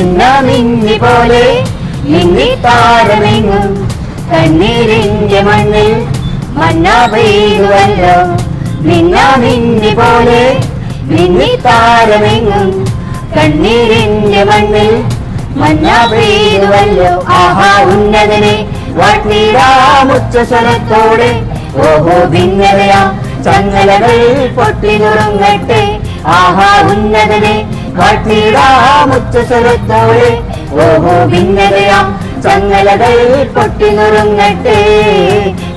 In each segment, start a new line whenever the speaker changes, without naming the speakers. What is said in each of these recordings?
മിന്നി പോലെ മിന്നിത്താരമെങ്ങും കണ്ണീരിന്റെ മണ്ണിൽ മന്ന പെയ്തുവല്ലോ. മിന്നി പോലെ മിന്നിത്താരമെങ്ങും കണ്ണീരിന്റെ മണ്ണിൽ മന്ന പെയ്തുവല്ലോ. ആഹാ ഉന്നതനെ വാഴ്ത്തിടാമുച്ച സ്വരത്തോടെ. ഓഹോ ഭിന്നതയാ ചങ്ങലകൾ പൊട്ടി നുറുങ്ങട്ടെ. ആഹാ ഉന്നതനെ വാഴ്ത്തിടാമുച്ച സ്വരത്തോടെ. ഓഹോ ഭിന്നതയാ ചങ്ങലകൾ പൊട്ടി നുറുങ്ങട്ടെ.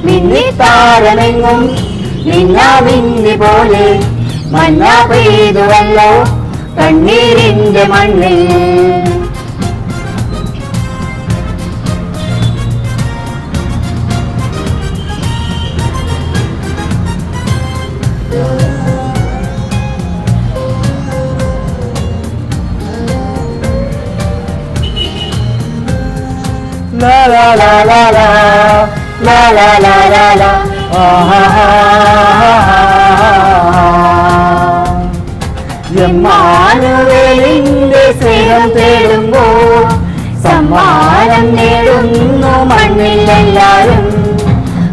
മിന്നിത്താരമെങ്ങും മിന്നി പോലെ മന്ന പെയ്തുവല്ലോ കണ്ണീരിന്റെ മണ്ണിൽ. La la la la la la la la la la എമ്മാനുവേലിന്റെ സ്നേഹം തേടുമ്പോൾ സമ്മാനം നേടുന്നു മണ്ണിലെല്ലാരും.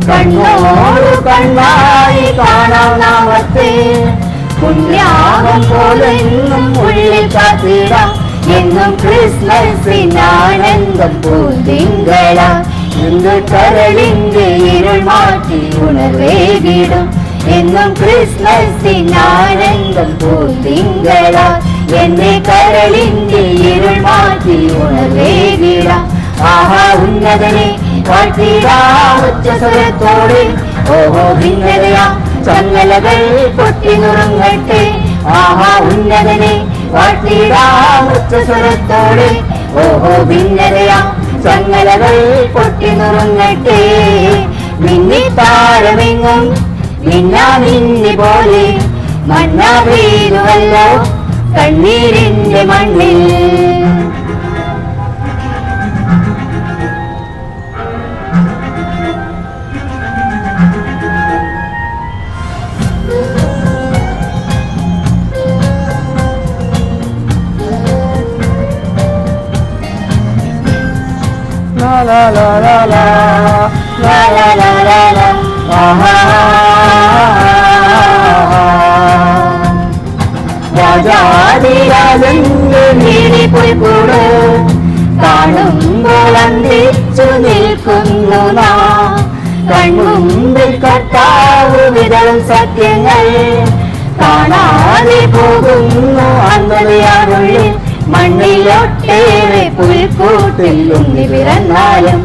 കണ്ണോടു കണ്ണായി കാണാം നാമത്തെ പുണ്യാകം പോലെന്നും ഉള്ളിൽ കാത്തിടാം. എന്നും ക്രിസ്മസിനാനന്ദം പൂത്തിങ്കള. എന്ത് കരളിന്റെ ഇരുൾ മാറ്റി ഉണർവേകിടും. എന്നും ക്രിസ്മസിനാനന്ദം പൂത്തിങ്കള. എന്നെ കരളിന്റെ ഇരുൾ മാറ്റി ഉണർവേകിടാം. ആഹാ ഉന്നതനെ വാഴ്ത്തിടാമുച്ച സ്വരത്തോടെ. ഓഹോ ഭിന്നതയാ ചങ്ങലകൾ പൊട്ടി നുറുങ്ങട്ടെ. ആഹാ ഉന്നതനെ വാഴ്ത്തിടാമുച്ച സ്വരത്തോടെ. ഓഹോ ഭിന്നതയാ ചങ്ങലകൾ പൊട്ടി നുറുങ്ങട്ടെ. മിന്നിത്താരമെങ്ങും മിന്നി പോലെ മന്ന പെയ്തുവല്ലോ കണ്ണീരിന്റെ മണ്ണിൽ. La la la la la la la la la la രാജാതിരാജന്റെ നീടി പോയി കൂട് കാണുമ്പോൾ അന്തിച്ചു നിൽക്കുന്നു നാം. കൺമുമ്പിൽ കർത്താവ് വിതറും സത്യങ്ങൾ കാണാതെ പോകുന്നു അന്തതയാറുള്ളിൽ. മണ്ണിലൊട്ടേറെ പുൽക്കൂട്ടിൽ ഉണ്ണി പിറന്നാലും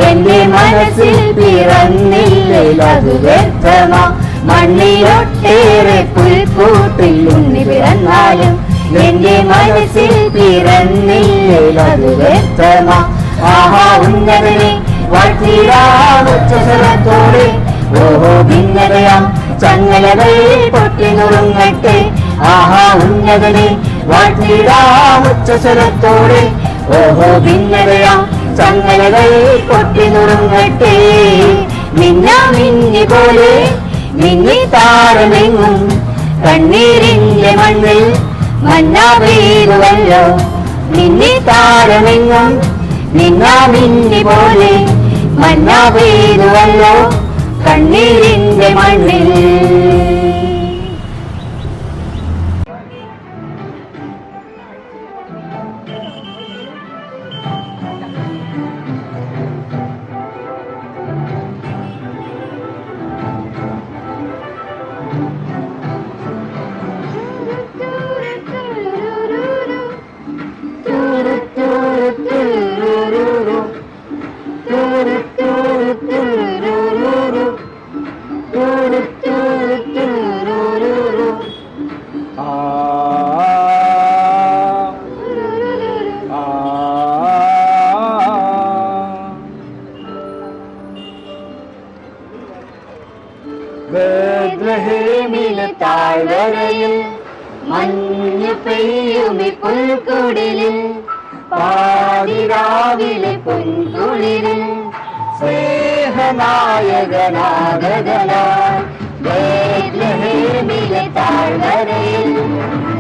എന്റെ മനസ്സിൽ പിറന്നില്ലതു വ്യർത്ഥമാ. മണ്ണിലൊട്ടേറെ പുൽക്കൂട്ടിൽ ഉണ്ണി പിറന്നാലും എന്റെ മനസ്സിൽ പിറന്നില്ലതു വ്യർത്ഥമാ. ആഹാ ഉന്നതനെ വാഴ്ത്തിടാമുച്ച സ്വരത്തോടെ. ഓഹോ ഭിന്നതയാം ചങ്ങലകൾ പൊട്ടി നുറുങ്ങട്ടെ. ആഹാ ഉന്നതനെ വാഴ്ത്തിടാമുച്ച സ്വരത്തോടെ. ഓഹോ ഭിന്നതയാം ചങ്ങലകൾ പൊട്ടി നുറുങ്ങട്ടെ. മിന്നി പോലെ മിന്നിത്താരമെങ്ങും കണ്ണീരിന്റെ മണ്ണിൽ മന്ന പെയ്തുവല്ലോ. മിന്നിത്താരമെങ്ങും മിന്നി പോലെ മന്ന പെയ്തുവല്ലോ കണ്ണീരിന്റെ മണ്ണിൽ. ബേത്ലഹേമിലെ താഴ്വരയിൽ മഞ്ഞു പെയ്യുമി പുൽക്കുടിലിൽ പാതിരാവിലെ പൊൻകുളിരിൽ സ്നേഹനായകനാഗതനായി ബേത്ലഹേമിലെ താഴ്വരയിൽ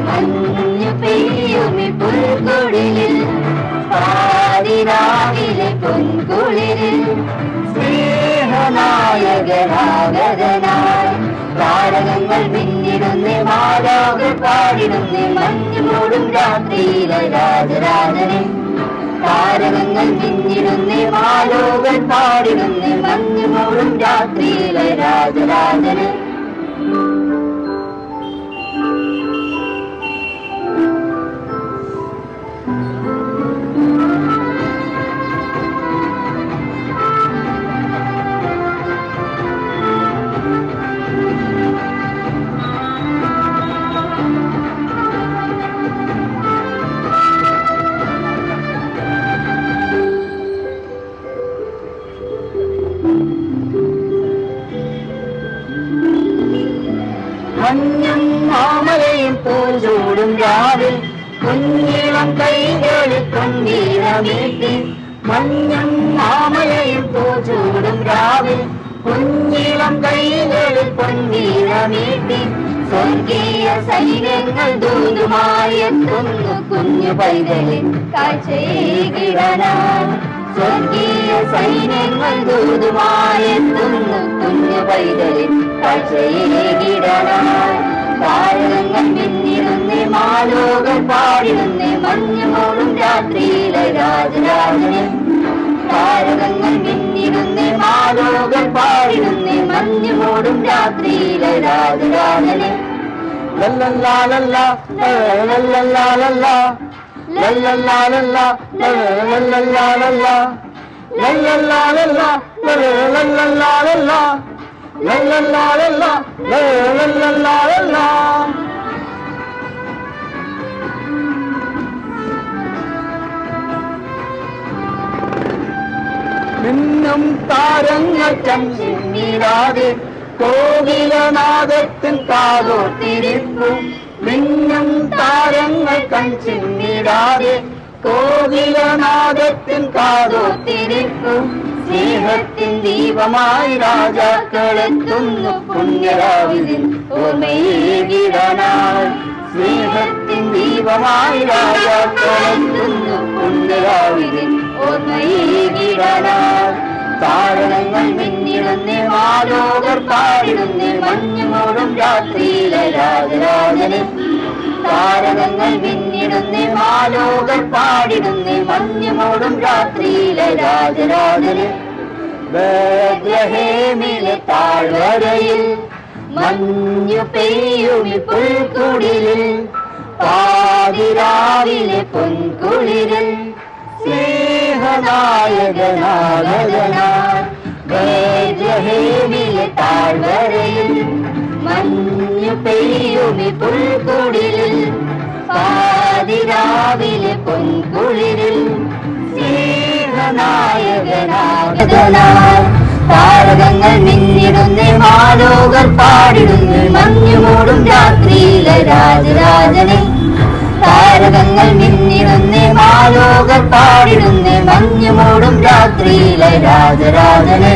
മഞ്ഞു പെയ്യുമി പുൽക്കുടിലിൽ
പാതിരാവിലെ പൊൻകുളിരിൽ സ്നേഹനായകനാഗതനായി താരകങ്ങൾ മിന്നിടുന്നേ മാലാഖകൾ പാടിടുന്നേ മഞ്ഞു മൂടും രാത്രിയിലെ രാജരാജനെ താരകങ്ങൾ മിന്നിടുന്നേ മാലോകൾ പാടിടുന്നേ മഞ്ഞു മൂടും രാത്രിയിലെ രാജരാജനെ മഞ്ഞും മാമലയും പൂചൂടും രാവിൽ കുഞ്ഞിളം കൈകളിൽ പൊന്നീരമീട്ടി മഞ്ഞും മാമലയും പൂചൂടും രാവിൽ കുഞ്ഞിളം കൈകളിൽ പൊന്നീരമീട്ടി സ്വർഗീയ സൈന്യങ്ങൾ ദൂതുമായി എത്തുന്നു കുഞ്ഞു പൈതലിൽ കാഴ്ചയേകിടാനായി സ്വർഗീയ സൈന്യങ്ങൾ ദൂതുമായി എത്തുന്നു കുഞ്ഞു പൈതലിൽ കാഴ്ചയേകിടാനായി താരകങ്ങൾ മിന്നിടുന്നേ മാലോകൾ പാടിടുന്നേ മഞ്ഞു മൂടും രാത്രിയിലെ രാജരാജനെ താരകങ്ങൾ മിന്നിടുന്നേ മാലോകൾ പാടിടുന്നേ മഞ്ഞു മൂടും രാത്രിയിലെ രാജരാജനെ
ലല്ലല്ലാ ലല്ലാ ലല്ലല്ലാ ലല്ലാ ലല്ലല്ലാ ലല്ലാ ലല്ലല്ലാ ലല്ലാ ലല്ലല്ലാ ലല്ലാ ലല്ലല്ലാ ലല്ലാ ലല്ലല്ലാ ലല്ലാ ലല്ലല്ലാ ലല്ലാ മിന്നും താരങ്ങൾ ചമ്മിടാതെ കോകിലനാദത്തിൻ കാതോർത്തിരിപ്പു മിന്നും താരങ്ങൾ കൺചിമ്മിടാതെ കോകിലനാദത്തിൻ കാതോർത്തിരിപ്പു സ്നേഹത്തിൻ ദീപമായി രാജാക്കളെത്തുന്നു പുണ്യരാവിലിൻ ഓർമ്മയേകിടാനായി സ്നേഹത്തിൻ ദീപമായി രാജാക്കളെത്തുന്നു പുണ്യരാവിലിൻ ഓർമ്മയേകിടാനായി താരകങ്ങൾ മിന്നിടുന്നേ മാലോകർ പാടിടുന്നേ മഞ്ഞു മൂടും രാത്രിയിലെ രാജരാജനെ താരകങ്ങൾ മിന്നിടുന്നേ മാലോകർ പാടിടുന്നേ മഞ്ഞു മൂടും രാത്രിയിലെ രാജരാജനെ ബേത്ലഹേമിലെ താഴ്വരയിൽ മഞ്ഞു പെയ്യുമി പുൽക്കുടിലിൽ പാതിരാവിലെ പൊൻകുളിരിൽ സ്നേഹനായകനാഗതനായി ബേത്ലഹേമിലെ താഴ്വരയിൽ മഞ്ഞു പെയ്യുമി പുൽക്കുടിലിൽ പാതിരാവിലെ പൊൻകുളിരിൽ സ്നേഹനായകനാഗതനായി താരകങ്ങൾ മിന്നിടുന്നേ മാലോകർ പാടിടുന്നേ മഞ്ഞു മൂടും രാത്രിയിലെ രാജരാജനെ താരകങ്ങൾ മിന്നിടുന്നേ മാലോകർ പാടിടുന്നേ മഞ്ഞു മൂടും രാത്രിയിലെ രാജരാജനെ